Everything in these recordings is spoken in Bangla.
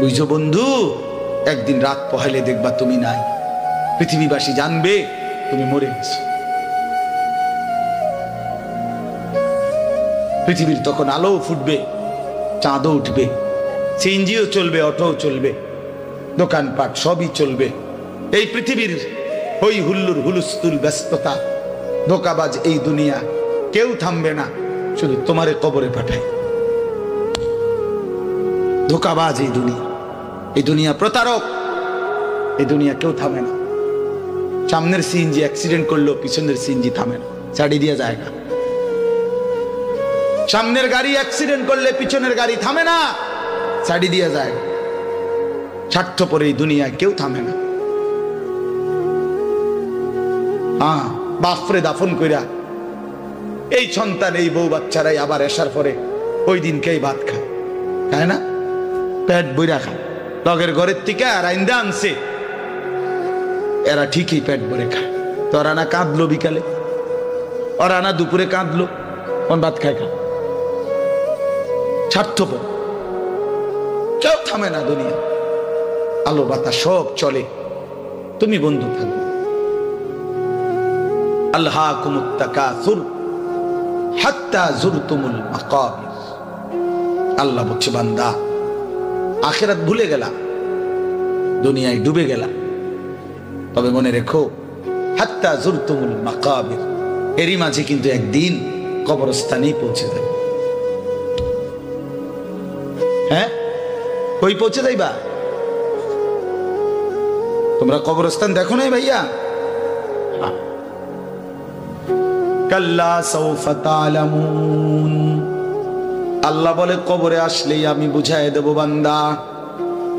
বুঝছো বন্ধু, একদিন রাত পহেলে দেখবা তুমি নাই, পৃথিবীবাসী জানবে তুমি মরে গেছো। পৃথিবীর তখন আলো ফুটবে, চাঁদও উঠবে, সিএনজিও চলবে, অটোও চলবে, দোকানপাট সবই চলবে। এই পৃথিবীর হই হুল্লুর হুলুস্থুল ব্যস্ততা, ধোকাবাজ এই দুনিয়া, কেউ থামবে না, শুধু তোমারে কবরে পাঠায়। ধোকাবাজ এই দুনিয়া, এই দুনিয়া প্রতারক, এই দুনিয়া কেউ থামে না। সামনের সিএনজি অ্যাক্সিডেন্ট করলো, পিছনের সিএনজি থামে না, ছাড়ি দিয়ে যায় না। সামনের গাড়ি অ্যাক্সিডেন্ট করলে পিছনের গাড়ি থামে না, ছাড়ি দিয়ে যায়। স্বার্থপর এই দুনিয়ায় কেউ থামে না। হ্যাঁ, বাপরে দাফন কইরা এই সন্তান, এই বউ বাচ্চারাই আবার এসার পরে ওই দিনকেই ভাত খায়, তাই না? পেট বইরা খায়, লগের ঘরের থেকে আর আইন্দা আনছে, এরা ঠিকই পেট ভরে খায়। তো ওরা না কাঁদলো বিকালে, ওরা না দুপুরে কাঁদলো, কোন ভাত খায় খা। স্বার্থপর, কেউ থামে না দুনিয়া, আলো বাতাস সব চলে, তুমি বন্ধু থাকবে। আল্লাহাকুমুত তাকাসুর হাত্তা যুরতুমুল মাকাবির। আল্লাহ বলছে, বান্দা আখিরাত ভুলে গেলা, দুনিয়ায় ডুবে গেলা, তবে মনে রেখো হাত্তা যুরতুমুল মাকাবির, এরই মাঝে কিন্তু একদিন কবরস্থানেই পৌঁছে যাবে। হ্যাঁ, কই পৌঁছে যাইবা? তোমরা কবরস্থান দেখো নাই ভাইয়া? কাল্লা সাউফা তা'লামুন। আল্লাহ বলে, কবরে আসলেই আমি বুঝাই দেব বান্দা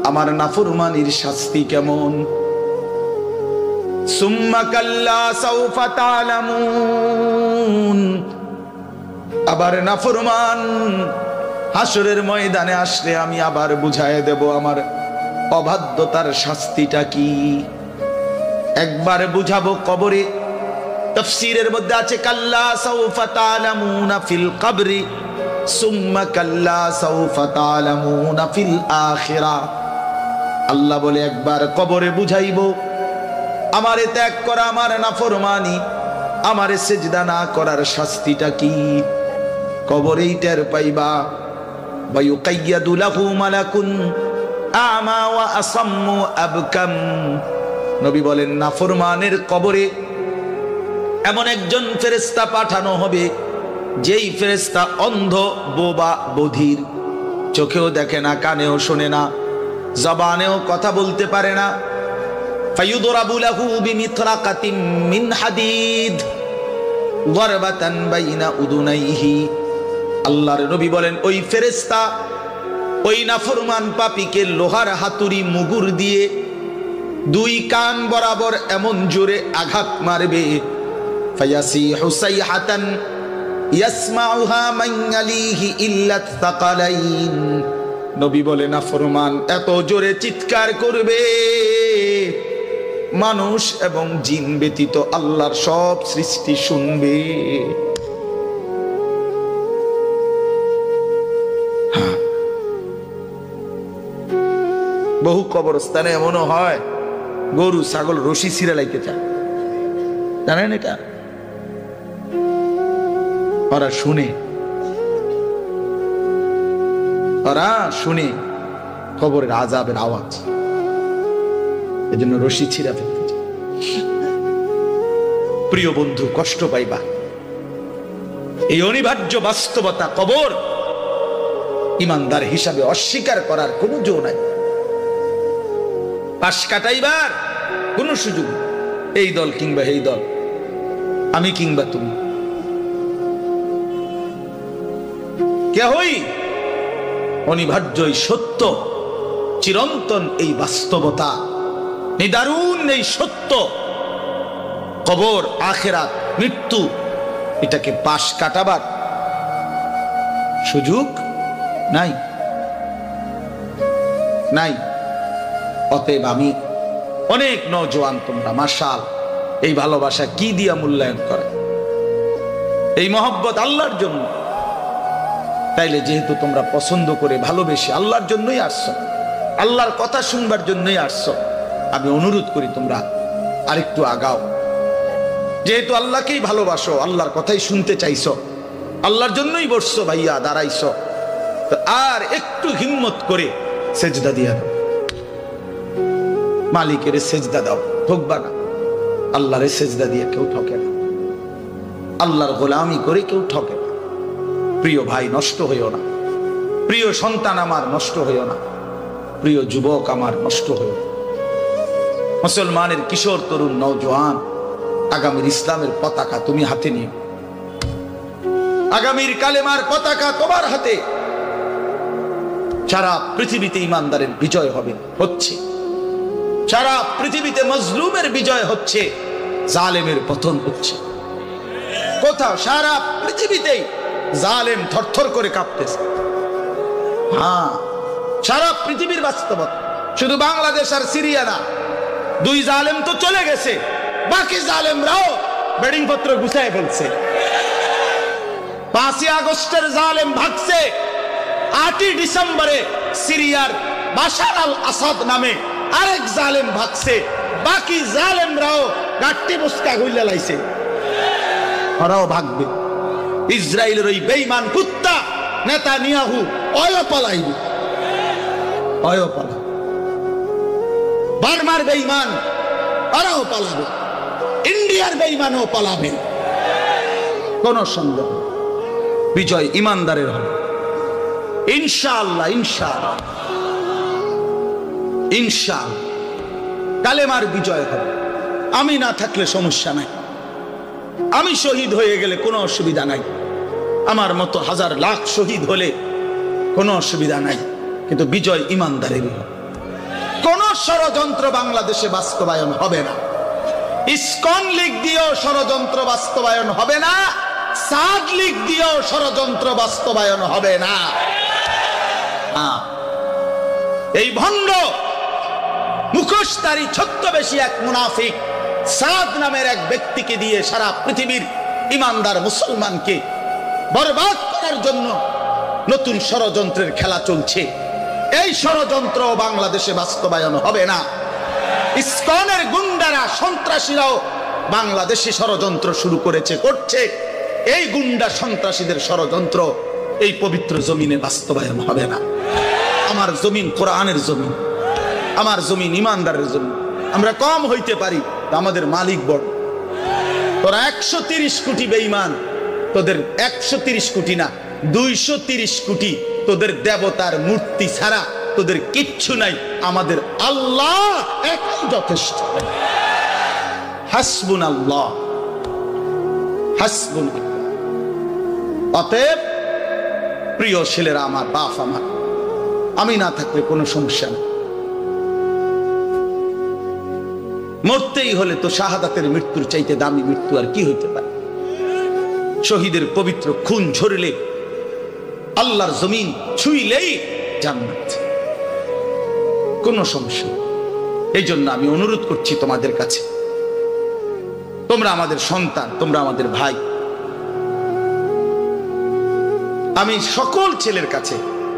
আমার নাফরমানির শাস্তি কেমন। সুম্মা কাল্লা সাউফা তা'লামুন। আবার নাফরমান হাসরের ময়দানে আসলে আমি আবার বুঝাই দেব আমার অবাধ্যতার শাস্তিটা কি। একবার বুঝাবো কবরে। তাফসীরের মধ্যে আছে কাল্লা সাউফা তা'লামুনা ফিল কবরি সুম্মা কাল্লা সাউফা তা'লামুনা ফিল আখিরা। আল্লাহ বলে, একবার কবরে বুঝাইবো আমারে ত্যাগ করা, আমার নাফরমানি, আমারে সিজদা না করার শাস্তিটা কি। কবরেই টের পাইবা। ওয়ায়ুকাইয়াদু লাহু মালাকুন আমা ওয়া আসাম্মু আবকাম। নবী বলেন, নাফরমানের কবরে এমন একজন ফেরেশতা পাঠানো হবে, যেই ফেরেশতা অন্ধ, বোবা, বধির, চোখেও দেখে না, কানেও শোনে না, জবানেও কথা বলতে পারে না। ফায়ুদরাবু লাহু বিমিতরাকাতিন মিন হাদিদ গরবাতান বাইনা উদুনাইহি। আল্লাহর নবী বলেন, ওই ফেরেশতা ওই নাফরমান পাপীকে লোহার হাতুড়ি মুগুর দিয়ে দুই কান বরাবর এমন জোরে আঘাত মারবে, ফায়াসিহু সাইহাতান ইয়াসমাউহা মান ইয়ালিহি ইল্লা তাকালাইন। নবী বলে, নাফরমান এত জোরে চিৎকার করবে, মানুষ এবং জিন ব্যতীত আল্লাহর সব সৃষ্টি শুনবে। বহু কবরস্থানে এমনও হয়, গরু ছাগল রশি ছিঁড়ে লাইতে চায়, জানেন এটা? ওরা শুনে, ওরা শুনে কবরের আযাবের আওয়াজ, এজন্য রশি ছিঁড়া ফেলতে চায়। প্রিয় বন্ধু, কষ্ট পাইবা, এই অনিবার্য বাস্তবতা। কবর ইমানদার হিসাবে অস্বীকার করার কোনো জো নাই, পাশ কাটাইবার কোন সুযোগ। এই দল কিংবা এই দল, আমি কিংবা তুমি, কেহই অনিবার্য এই সত্য, চিরন্তন এই বাস্তবতা, নিদারুণ এই সত্য, কবর, আখিরাত, মৃত্যু, এটাকে পাশ কাটাবার সুযোগ নাই, নাই। অতএব আমি অনেক নওজোয়ান, তোমরা মাশাআল্লাহ এই ভালোবাসা কি দিয়া মূল্যায়ন করে, এই মহব্বত আল্লাহর জন্য। তাইলে যেহেতু তোমরা পছন্দ করে ভালোবেসে আল্লাহর জন্যই আসছো, আল্লাহর কথা শুনবার জন্যই আসছো। আমি অনুরোধ করি তোমরা আরেকটু আগাও। যেহেতু আল্লাহকেই ভালোবাসো, আল্লাহর কথাই শুনতে চাইছো, আল্লাহর জন্যই বসছো ভাইয়া, দাঁড়াইছো, তো আর একটু হিম্মত করে সেজদা দিয়া দাও, মালিকের সেজদা দাও, ঠকবা না। আল্লাহরে সেজদা দিয়ে কেউ ঠকে না, আল্লাহর গোলামি করে কেউ ঠকে না। প্রিয় ভাই নষ্ট হইও না, প্রিয় সন্তান আমার নষ্ট হইও না, প্রিয় যুবক আমার নষ্ট হইও না। মুসলমানের কিশোর তরুণ নওজোয়ান, আগামীর ইসলামের পতাকা তুমি হাতে নিও, আগামীর কালেমার পতাকা তোমার হাতে। সারা পৃথিবীতে ইমানদারের বিজয় হবে, হচ্ছে। সারা পৃথিবীতে মজলুমের বিজয় হচ্ছে, জালেমের পতন হচ্ছে। কোথাও সারা পৃথিবীতেই জালেম থরথর করে কাঁপতেছে। হ্যাঁ, সারা পৃথিবীর বাস্তবতা, শুধু বাংলাদেশ আর সিরিয়া না। দুই জালেম তো চলে গেছে, বাকি জালেমরাও বেডিং পত্র গুছায় ফেলছে। 5ই আগস্টের জালেম ভাগছে, 8ই ডিসেম্বরে সিরিয়ার বাশার আল আসাদ নামে আরেক জালেম ভাগছে। বাকি জালেমরাও গাট্টি মুস্কা গুইলা লাইছে, ওরাও ভাগবে। ইসরায়েলের ওই বেঈমান কুত্তা নেতানিয়াহু অয় পালাইবে, অয় পালা। বার্মার বেঈমান ওরাও পালাবে, ইন্ডিয়ার বেঈমানও পালাবে। কোন সন্দেহ, বিজয় ইমানদারের হবে ইনশাআল্লাহ, ইনশাআল্লাহ, ইনশাআল্লাহ। কালেমার বিজয় হবে। আমি না থাকলে সমস্যা নাই, আমি শহীদ হয়ে গেলে কোনো অসুবিধা নাই, আমার মতো হাজার লাখ শহীদ হলে কোনো অসুবিধা নাই, কিন্তু বিজয় ইমানদারেরই হবে। কোন ষড়যন্ত্র বাংলাদেশে বাস্তবায়ন হবে না। ইসকন লীগ দিয়েও ষড়যন্ত্র বাস্তবায়ন হবে না, সাদ লীগ দিয়েও ষড়যন্ত্র বাস্তবায়ন হবে না। এই ভণ্ড মুখোশধারী ছদ্মবেশী এক মুনাফিক সাদ নামের এক ব্যক্তিকে দিয়ে সারা পৃথিবীর ইমানদার মুসলমানকে বরবাদ করার জন্য নতুন ষড়যন্ত্রের খেলা চলছে। এই ষড়যন্ত্র বাংলাদেশে বাস্তবায়ন হবে না। ইসকনের গুন্ডারা, সন্ত্রাসীরাও বাংলাদেশে ষড়যন্ত্র শুরু করেছে, করছে। এই গুন্ডা সন্ত্রাসীদের ষড়যন্ত্র এই পবিত্র জমিনে বাস্তবায়ন হবে না। আমার জমিন কোরআনের জমিন, আমার জমিন ইমানদারের জমিন। আমরা কম হইতে পারি, আমাদের মালিক বড়। তোরা 130 কোটি বেঈমান, তোদের 130 কোটি না 230 কোটি তোদের দেবতার মূর্তি ছাড়া তোদের কিচ্ছু নাই। আমাদের আল্লাহ একাই যথেষ্ট। হাসবুনাল্লাহ, হাসবুনাল্লাহ। অতএব প্রিয় ছেলেরা আমার, বাপ আমার, আমি না থাকলে কোনো সমস্যা নেই। মরতেই হলে তো শাহাদাতের মৃত্যুর চাইতে দামি মৃত্যু আর কি হইতে পারে। শহীদের পবিত্র খুন ঝরলে, আল্লাহর জমিন ছুঁইলেই জান্নাত, কোনো সমস্যা। এই জন্য আমি অনুরোধ করছি তোমাদের কাছে, তোমরা আমাদের সন্তান, তোমরা আমাদের ভাই। আমি সকল ছেলের কাছে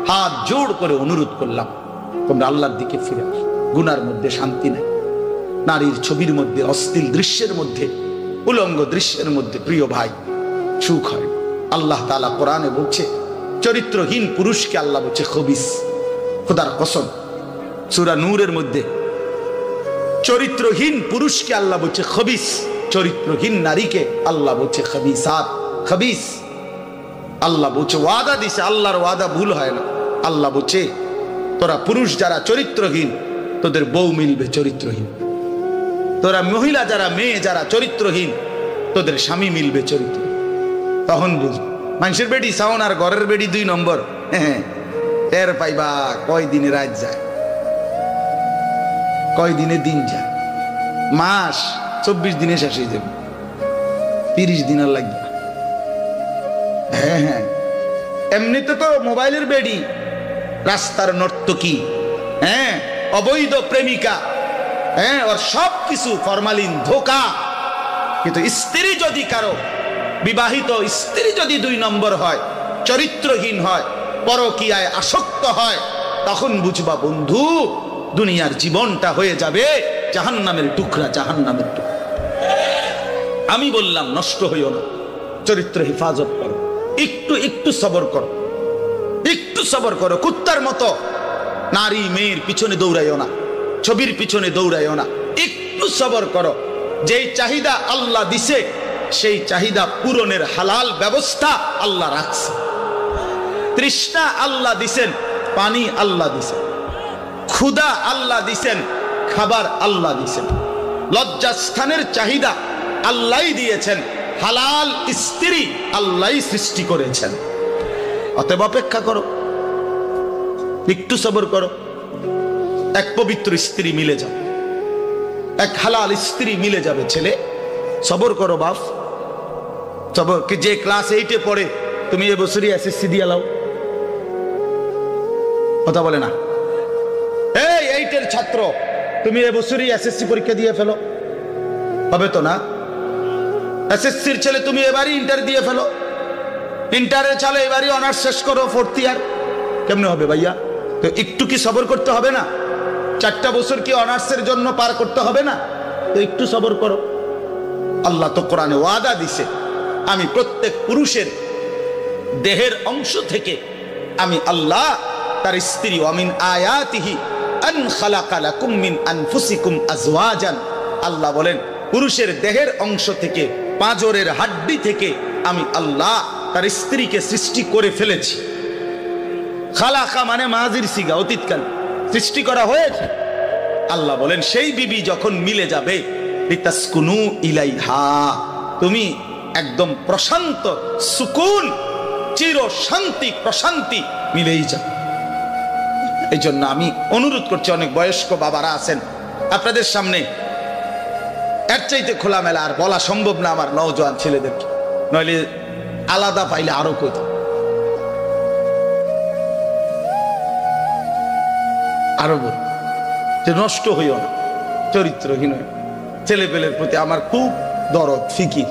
হাত জোড় করে অনুরোধ করলাম, তোমরা আল্লাহর দিকে ফিরে আসো। গুনার মধ্যে শান্তি নাই, নারীর ছবির মধ্যে, অশ্লীল দৃশ্যের মধ্যে, উলঙ্গ দৃশ্যের মধ্যে প্রিয় ভাই সুখ হয়। আল্লাহ তাআলা কোরআনে বলছে, চরিত্রহীন পুরুষকে আল্লাহ বলছে খবিস। খোদার কসম, সূরা নূরের মধ্যে চরিত্রহীন পুরুষকে আল্লাহ বলছে খবিস, চরিত্রহীন নারীকে আল্লাহ বলছে খবিসাত, খবিস। আল্লাহ বলছে, ওয়াদা দিছে, আল্লাহর ওয়াদা ভুল হয় না। আল্লাহ বলছে, তোরা পুরুষ যারা চরিত্রহীন, তোদের বউ মিলবে চরিত্রহীন। তোরা মহিলা যারা, মেয়ে যারা চরিত্রহীন, তোদের স্বামী মিলবে চরিত্রহীন। তখন বুঝ, মানুষের বেডি সাউন আর ঘরের বেডি 2 নম্বর। হ্যাঁ, এর পাইবা কয় দিনে রাত যায়, কয় দিনে দিন যায়, মাস 24 দিনে শেষ হয়ে যাবে, 30 দিন আর লাগবে। হ্যাঁ হ্যাঁ, এমনিতে তো মোবাইলের বেডি, রাস্তার নর্তকী, হ্যাঁ, অবৈধ প্রেমিকা, হ্যাঁ, ওর সব কিছু ফরমালিন, ধোকা। কিন্তু স্ত্রী যদি কারো, বিবাহিত স্ত্রী যদি 2 নম্বর হয়, চরিত্রহীন হয়, পরকীয়ায় আসক্ত হয়, তখন বুঝবা বন্ধু দুনিয়ার জীবনটা হয়ে যাবে জাহান্নামের টুকরা, জাহান্নামের টুকরা। আমি বললাম নষ্ট হইও না, চরিত্র হেফাজত করো, একটু একটু সবর করো, একটু সবর করো। কুত্তার মতো নারী মেয়ের পিছনে দৌড়াইও না, ছবির পিছনে দৌড়াইও না, একটু সবর করো। যেই চাহিদা আল্লাহ দিছে সেই চাহিদা পূরণের হালাল ব্যবস্থা আল্লাহ রাখছে। তৃষ্ণা আল্লাহ দিছেন, পানি আল্লাহ দিছেন, ক্ষুধা আল্লাহ দিছেন, খাবার আল্লাহ দিছেন। লজ্জাস্থানের চাহিদা আল্লাহই দিয়েছেন, হালাল স্ত্রী আল্লাহই সৃষ্টি করেছেন। অতএব অপেক্ষা করো, একটু সবর করো। এক পবিত্র স্ত্রী মিলে যাবে, এক হালাল স্ত্রী মিলে যাবে। ছেলে সবর করো বাপ, সবর। যে ক্লাস 8-এ পড়ে তুমি এবছরই এসএসসি দিয়ে লাও, কথা বলে না। এই 8-এর ছাত্র তুমি এবছরই এসএসসি পরীক্ষা দিয়ে ফেলো, হবে তো না? এসএসসির ছেলে তুমি এবারই ইন্টার দিয়ে ফেলো, ইন্টারের ছেলে এবারই অনার্স শেষ করো, 4th ইয়ার। কেমনে হবে ভাইয়া? তো একটু কি সবর করতে হবে না? 4টা বছর কি অনার্সের জন্য পার করতে হবে না? তো একটু সবর করো। আল্লাহ তো কোরআনে ওয়াদা দিছে, আমি প্রত্যেক পুরুষের দেহের অংশ থেকে আমি আল্লাহ তার স্ত্রী, ওয়ামিন আয়াতিহি আন খালাকা লাকুম মিন আনফুসিকুম আজওয়াজান। আল্লাহ বলেন পুরুষের দেহের অংশ থেকে, পাঁজরের হাড্ডি থেকে আমি আল্লাহ তার স্ত্রীকে সৃষ্টি করে ফেলেছি। খালাকা মানে মাজির সিগা, অতীতকাল সৃষ্টি করা হয়েছে। আল্লাহ বলেন সেই বিবি যখন মিলে যাবে, লিতাসকুনু ইলাইহা, তুমি একদম প্রশান্ত সুকুন, চির শান্তি প্রশান্তি মিলেই যাবে। এই জন্য আমি অনুরোধ করছি, অনেক বয়স্ক বাবারা আছেন আপনাদের সামনে, এর চাইতে খোলামেলা আর বলা সম্ভব না আমার নওজোয়ান ছেলেদেরকে, নইলে আলাদা পাইলে আরো কইত। আরো বল যে নষ্ট হইও না, চরিত্রহীন ছেলে পেলের প্রতি আমার খুব দরদ ফিকির।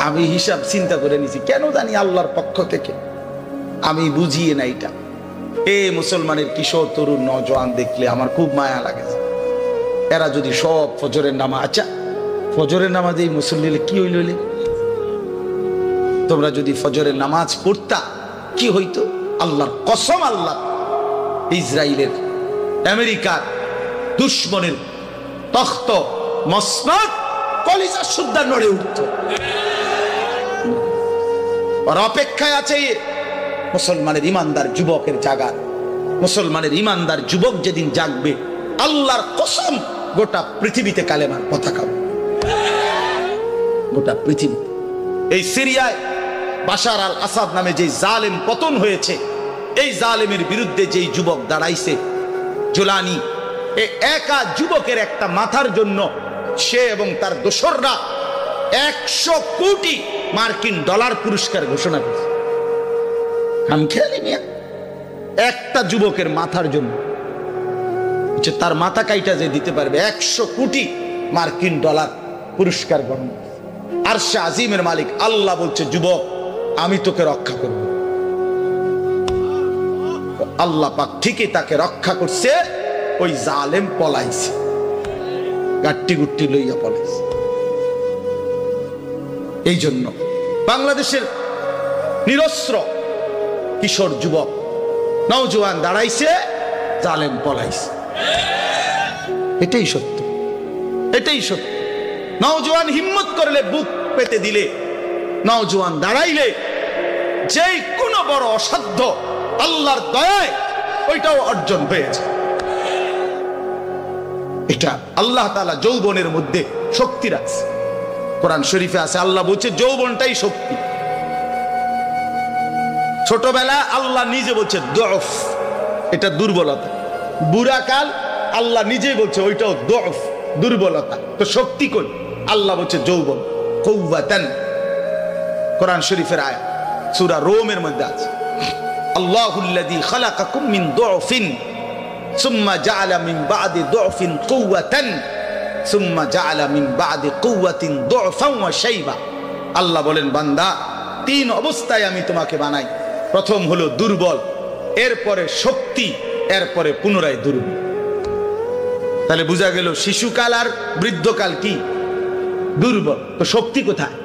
আমি হিসাব চিন্তা করে নিছি, কেন জানি আল্লাহর পক্ষ থেকে আমি বুঝিয়ে না এটা। এ মুসলমানের কিশোর তরুণ নওজোয়ান দেখলে আমার খুব মায়া লাগে। এরা যদি সব ফজরের নামাজ, আচ্ছা ফজরের নামাজে এই মুসল্লি কি হইল? তোমরা যদি ফজরের নামাজ পড়তা কি হইতো? আল্লাহর কসম, আল্লাহ ইসরায়েলের, আমেরিকার দুশ্মনের তখ্ত মসনদ কলিজা সুদ্ধা নড়ে উঠত। আর অপেক্ষায় আছে মুসলমানের ইমানদার যুবকের জাগা। মুসলমানের ইমানদার যুবক যেদিন জাগবে, আল্লাহর কসম গোটা পৃথিবীতে কালেমার পতাকা, গোটা পৃথিবী। এই সিরিয়ায় বাশার আল আসাদ নামে যে জালেম পতন হয়েছে, এই জালেমের বিরুদ্ধে যেই যুবক দাঁড়াইছে জোলানি, এই একা যুবকের একটা মাথার জন্য সে এবং তার দোসররা 100 কোটি মার্কিন ডলার পুরস্কার ঘোষণা করেছে। আমি খেয়ালি নিয়ে একটা যুবকের মাথার জন্য তার মাথা কাইটা যে দিতে পারবে 100 কোটি মার্কিন ডলার পুরস্কার গ্রহণ। আরশে আজিমের মালিক আল্লাহ বলছে, যুবক আমি তোকে রক্ষা করব। আল্লাহ পাক ঠিকই তাকে রক্ষা করছে। ওই জালেম পলাইছে, গাট্টি গুট্টি লইয়া পলাইছে। এই জন্য বাংলাদেশের নিরস্ত্র কিশোর যুবক নওজোয়ান দাঁড়াইছে, জালেম পলাইছে। এটাই সত্য, এটাই সত্য। নওজোয়ান হিম্মত করলে, বুক পেতে দিলে, নওজোয়ান দাঁড়াইলে যেই কোনো বড় অসাধ্য আল্লাহর দয়ায় ওইটাও অর্জন হয়েছে। এটা আল্লাহ তাআলা যৌবনের মধ্যে শক্তি রাখছে। কোরআন শরীফে আছে, আল্লাহ বলছে যৌবনটাই শক্তি। ছোটবেলা আল্লাহ নিজে বলছে দুফ, এটা দুর্বলতা। বুড়াকাল আল্লাহ নিজেই বলছে ওইটাও দুফ, দুর্বলতা। তো শক্তি কই? আল্লাহ বলছে যৌবন, কুওয়াতান। কোরআন শরীফের আয়াত সূরা রোমের মধ্যে আছে, আল্লাহুল্লাযী খালাকাকুম মিন দুফিন সুম্মা জাআলা মিন বা'দি দুফিন কুওয়াতান সুম্মা জাআলা মিন বা'দি কুওয়াতিন দুফান ওয়া শাইবা। আল্লাহ বলেন, বান্দা 3 অবস্থায় আমি তোমাকে বানাই। প্রথম হলো দুর্বল, এরপরে শক্তি, এরপরে পুনরায় দুর্বল। তাহলে বোঝা গেল শিশুকাল আর বৃদ্ধকাল কি দুর্বল। তো শক্তি কোথায়?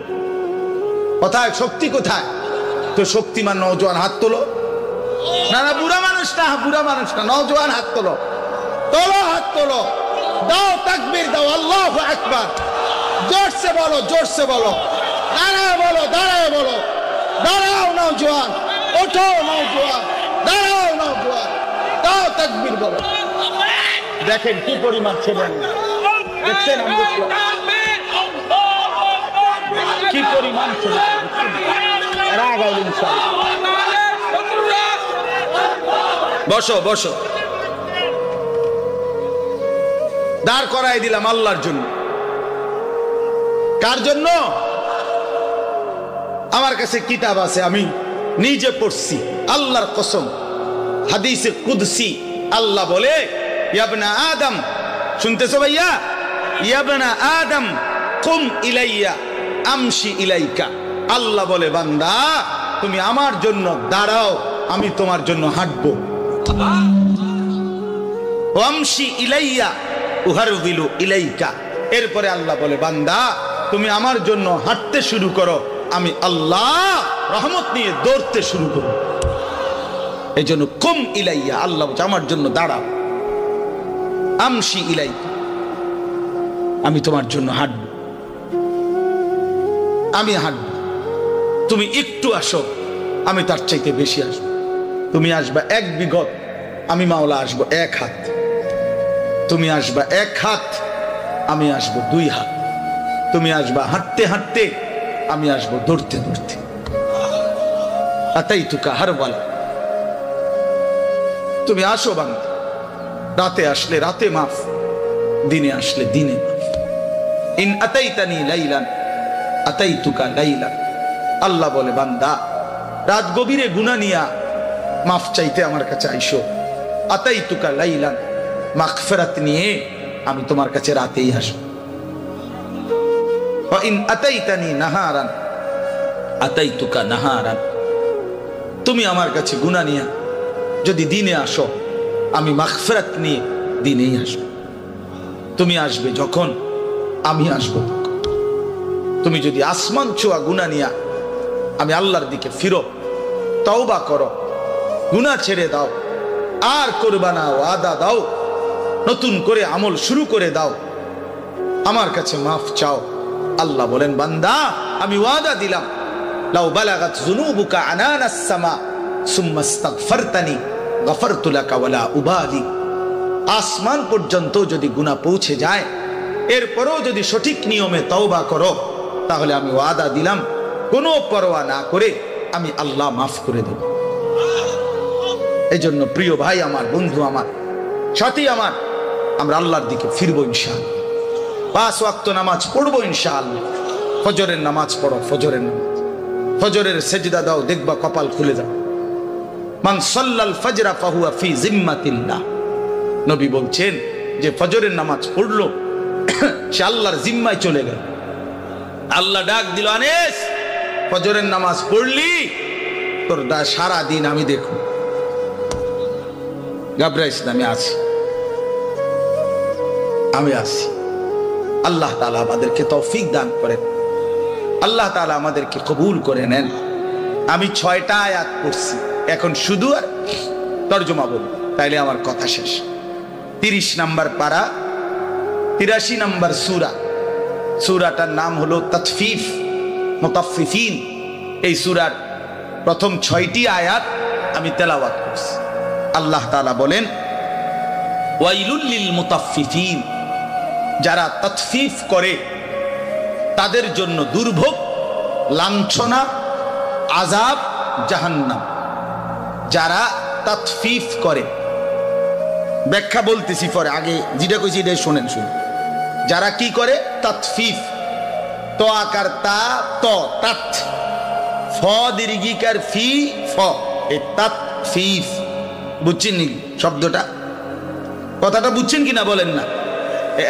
কোথায় শক্তি কোথায়? তো শক্তিমান নওজোয়ান হাত তোলো। না না, বুড়া মানুষ না, বুড়া মানুষ না, নওজোয়ান হাত তোলো, তোলো হাত তোলো, দাও তাকবীর দাও, আল্লাহু আকবার, জোরসে বলো, জোরসে বলো, দাঁড়াও বলো, দাঁড়াও বলো, দাঁড়াও নওজোয়ান, ওঠো নওজোয়ান, দাঁড়াও নওজোয়ান, দাও তাকবীর বলো। দেখেন কি পরিমাণ ছেলে, দেখছেন কি পরিমাণ ছেলে, বসো বসো, দাঁড় করাই দিলাম আল্লাহর জন্য। কার জন্য? আমার কাছে কিতাব আছে, আমি নিজে পড়ছি, আল্লাহর কসম, হাদিসে কুদসি আল্লাহ বলে, ইয়াবনা আদম, শুনতেছো ভাইয়া? ইয়াবনা আদম কুম ইলাইয়া আমশি ইলাইকা। আল্লাহ বলে, বান্দা তুমি আমার জন্য দাঁড়াও, আমি তোমার জন্য হাঁটবো। আমশি ইলাইয়া উহারবিলু ইলাইকা। এরপরে আল্লাহ বলে, বান্দা তুমি আমার জন্য হাঁটতে শুরু করো, আমি আল্লাহ রহমত নিয়ে দৌড়তে শুরু করো। এই জন্য কুম ইলাইয়া, আল্লাহ আমার জন্য দাঁড়াও, আমশি ইলাইকা, আমি তোমার জন্য হাঁটবো, আমি হাঁটবো। তুমি একটু আসো, আমি তার চাইতে বেশি আসবো। তুমি আসবা 1 বিঘত, আমি মাওলা আসবো 1 হাত। তুমি আসবা 1 হাত, আমি আসবো 2 হাত। তুমি আসবা হাঁটতে হাঁটতে, আমি আসবো দৌড়তে দৌড়তে। আতাইতুকা হারওয়ালা, তুমি আসো বান্দা। রাতে আসলে রাতে মাফ, দিনে আসলে দিনে মাফ। ইন আতাইতানি লাইলান আতাইতুকা লাইলান। আল্লাহ বলে, বান্দা রাত গভীরে গুনাহ নিয়া মাফ চাইতে আমার কাছে আইসো। আতাইতুকা লাইলান, মাগফিরাত নিয়ে আমি তোমার কাছে রাতেই আসবো। ওয়া ইন আতাইতানি নাহারান আতাইতুকা নাহারান। তুমি আমার কাছে গুনাহ নিয়া যদি দিনে আসো, আমি মাগফিরাত নিয়ে দিনেই আসবো। তুমি আসবে যখন, আমি আসবো তখন। তুমি যদি আসমান ছোঁয়া গুনাহ নিয়া আমি আল্লাহর দিকে ফিরো, তওবা করো, গুনাহ ছেড়ে দাও, আর করবা না, ওয়াদা দাও, নতুন করে আমল শুরু করে দাও, আমার কাছে মাফ চাও। আল্লাহ বলেন, বান্দা আমি ওয়াদা দিলাম, লাউ বালাগাত যুনুবুকা আনানাস সামা সুম্মা ইস্তাগফারতানি গফারতু লাকা ওয়ালা উবালি। আসমান পর্যন্ত যদি গুনাহ পৌঁছে যায়, এরপরও যদি সঠিক নিয়মে তওবা করো, তাহলে আমি ওয়াদা দিলাম, কোনো পরোয়া না করে আমি আল্লাহ মাফ করে দেব। এই জন্য প্রিয় ভাই আমার, বন্ধু আমার, সাথী আমার, আমরা আল্লাহর দিকে ফিরবো ইনশাআল্লাহ। 5 ওয়াক্ত নামাজ পড়বো ইনশাআল্লাহ। ফজরের নামাজ পড়ো, ফজরের নামাজ, ফজরের সেজদা দাও, দেখবা কপাল খুলে যাবে। মান সাল্লাল ফজরা ফাহুয়া ফি জিম্মাতিল্লাহ। নবী বলছেন যে ফজরের নামাজ পড়লো, সে আল্লাহর জিম্মায় চলে গেল। আল্লাহ ডাক দিল, আনেস ফজরের নামাজ পড়লি, তোর সারা দিন আমি দেখো। ঘাবড়াইস না, আমি আছি, আমি আছি। আল্লাহ তাআলা আমাদেরকে তৌফিক দান করেন, আল্লাহ তাআলা আমাদেরকে কবুল করে নেন। আমি 6টা আয়াত পড়ছি, এখন শুধু আর তরজমা বলবো, তাইলে আমার কথা শেষ। 30 নম্বর পারা, 83 নম্বর সূরা। সূরাটার নাম হলো তাতফিফ মুতাফফিফিন। এই সূরার প্রথম 6টি আয়াত আমি তেলাওয়াত করছি। আল্লাহ তাআলা বলেন, ওয়াইলুল লিল মুতাফফিফিন, যারা তাতফিফ করে তাদের জন্য দুর্ভোগ, লাঞ্ছনা, আযাব, জাহান্নাম। যারা তাতফিফ করে, ব্যাখ্যা বলতেছি পরে, আগে যেটা কইছি এটা শুনেন। যারা কি করে? তাতফিফ, তো আকার তা, ত তাত, ফ দীর্ঘিকার ফি, ফ, এই তাতফিফ। বুঝছেন নি শব্দটা? কথাটা বুঝছেন কিনা বলেন না?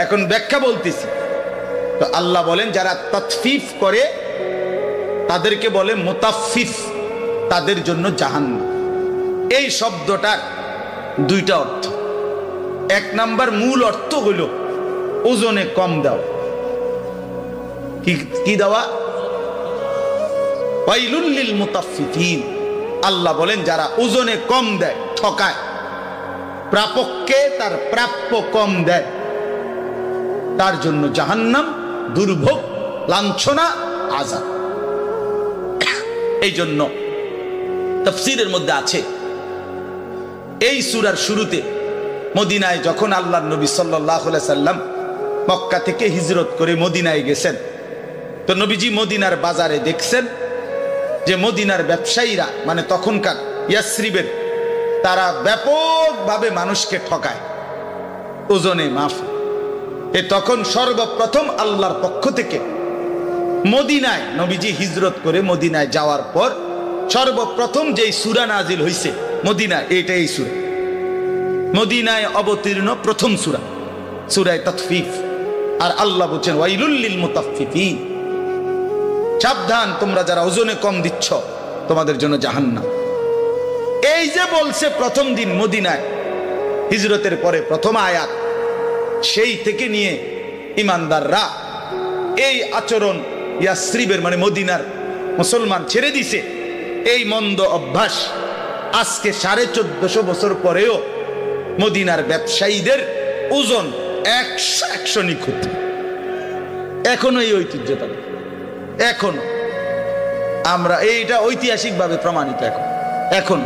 এখন ব্যাখ্যা বলতেছি। তো আল্লাহ বলেন, যারা তাতফিফ করে তাদেরকে বলে মুতাফফিফ, তাদের জন্য জাহান্নাম। এই শব্দটার দুইটা অর্থ। এক নাম্বার মূল অর্থ হইল ওজনে কম দাও। কি দেওয়া? ওয়াইলুল লিল মুতাফফিফিন। আল্লাহ বলেন যারা ওজনে কম দেয়, ঠকায়, প্রাপককে তার প্রাপ্য কম দেয়, তার জন্য জাহান্নাম, দুর্ভোগ, লাঞ্ছনা, আযাব। এই জন্য তাফসীরের মধ্যে আছে এই সূরার শুরুতে মদিনায় যখন আল্লাহর নবী সাল্লাল্লাহু আলাইহি সাল্লাম মক্কা থেকে হিজরত করে মদিনায় গেছেন, তো নবীজি মদিনার বাজারে দেখছেন যে মদিনার ব্যবসায়ীরা, মানে তখনকার ইয়াসরিবের, তারা ব্যাপকভাবে মানুষকে ঠকায় ওজনে মাফ। তখন সর্বপ্রথম আল্লাহর পক্ষ থেকে মদিনায় নবীজি হিজরত করে মদিনায় যাওয়ার পর সর্বপ্রথম যেই সূরা নাজিল হইছে মদিনায়, এটাই সূরা, মদিনায় অবতীর্ণ প্রথম সূরা, সূরা তাতফিফ। আর আল্লাহ বলেন ওয়াইলুল লিল মুতাফফিফিন, সাবধান তোমরা যারা ওজনে কম দিচ্ছ, তোমাদের জন্য জাহান্নাম। এই যে বলছে প্রথম দিন মদিনায় হিজরতের পরে প্রথম আয়াত, সেই থেকে নিয়ে ইমানদাররা এই আচরণ ইয়াসরিবের মানে মদিনার মুসলমান ছেড়ে দিছে। এই মন্দ অভ্যাস আজকে 1450 বছর পরেও মদিনার ব্যবসায়ীদের ওজন 100 নিখুঁত, এখনো এই ঐতিহ্যটা, এখনো আমরা এইটা ঐতিহাসিকভাবে প্রমাণিত। এখন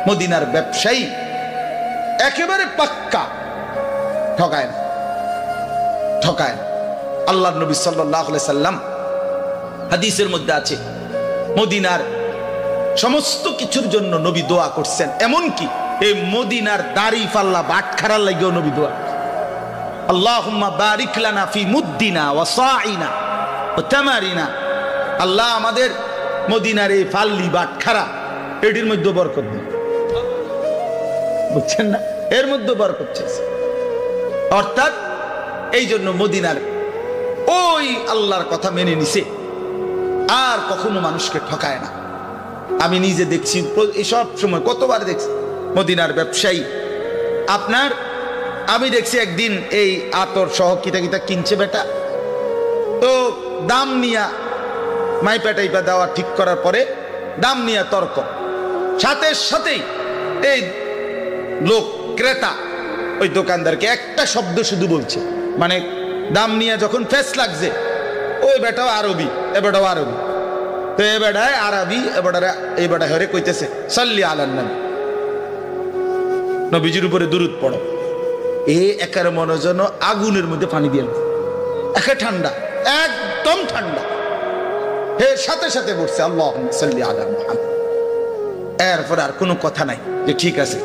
মদিনার ব্যবসায়ী একেবারে পাক্কা ঠকায় না, ঠকায় না। আল্লাহর নবী সাল্লাল্লাহু আলাইহি সাল্লাম হাদিসের মধ্যে আছে মদিনার সমস্ত কিছুর জন্য নবী দোয়া করছেন, এমনকি এই মদিনার দাড়ি পাল্লা বাটখারার লাগেও নবী দোয়া, আল্লাহুম্মা বারিক লানা ফি মুদ্দিনা ওয়া সাইনা ওয়া তামারিনা, আল্লাহ আমাদের মদিনার এই ফাল্লি বাটখারা এটির মধ্যে বরকত দিন। বুঝছেন না? এর মধ্যে বরকত চাইছে। অর্থাৎ এই জন্য মদিনার ওই আল্লাহর কথা মেনে নিছে, আর কখনো মানুষকে ঠকায় না। আমি নিজে দেখছি, সব সময় কতবার দেখছি মদিনার ব্যবসায়ী আপনার, আমি দেখছি একদিন এই আতর সহ কিতা কিতা কিনছে বেটা, তো দাম নিয়া মাইপা টাইপা দেওয়া ঠিক করার পরে দাম নিয়ে তর্ক, সাথে সাথেই এই লোক ক্রেতা ওই দোকানদারকে একটা শব্দ শুধু বলছে, মানে দাম নিয়ে যখন ফেস লাগছে, ওই বেটাও আরবি, এ বেটাও আরবি, তো এ বেটায় আরবি, এই বেটা হরে কইতেছে সাল্লি আলান নবী, নবীজির উপরে দুরূদ পড়ো। এ একার মনে যেন আগুনের মধ্যে পানি দিয়ে একে ঠান্ডা, একদম ঠান্ডা, হে সাথে সাথে বলছে আল্লাহুম্মা সাল্লি আলা মুহাম্মদ। এরপর আর কোনো কথা নাই যে ঠিক আছে,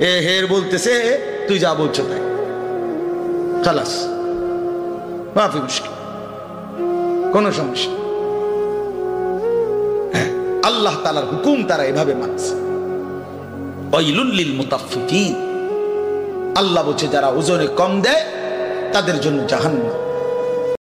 এ হের বলতেছে তুই যা বলছো তাই, খালাস, মাফি মুশকিল, কোনো সমস্যা। আল্লাহ তাআলার হুকুম তারা এভাবে মানছে। ওয়াইলুল লিল মুতাফফিফিন, আল্লাহ বলছে যারা ওজনে কম দেয় তাদের জন্য জাহান্নাম।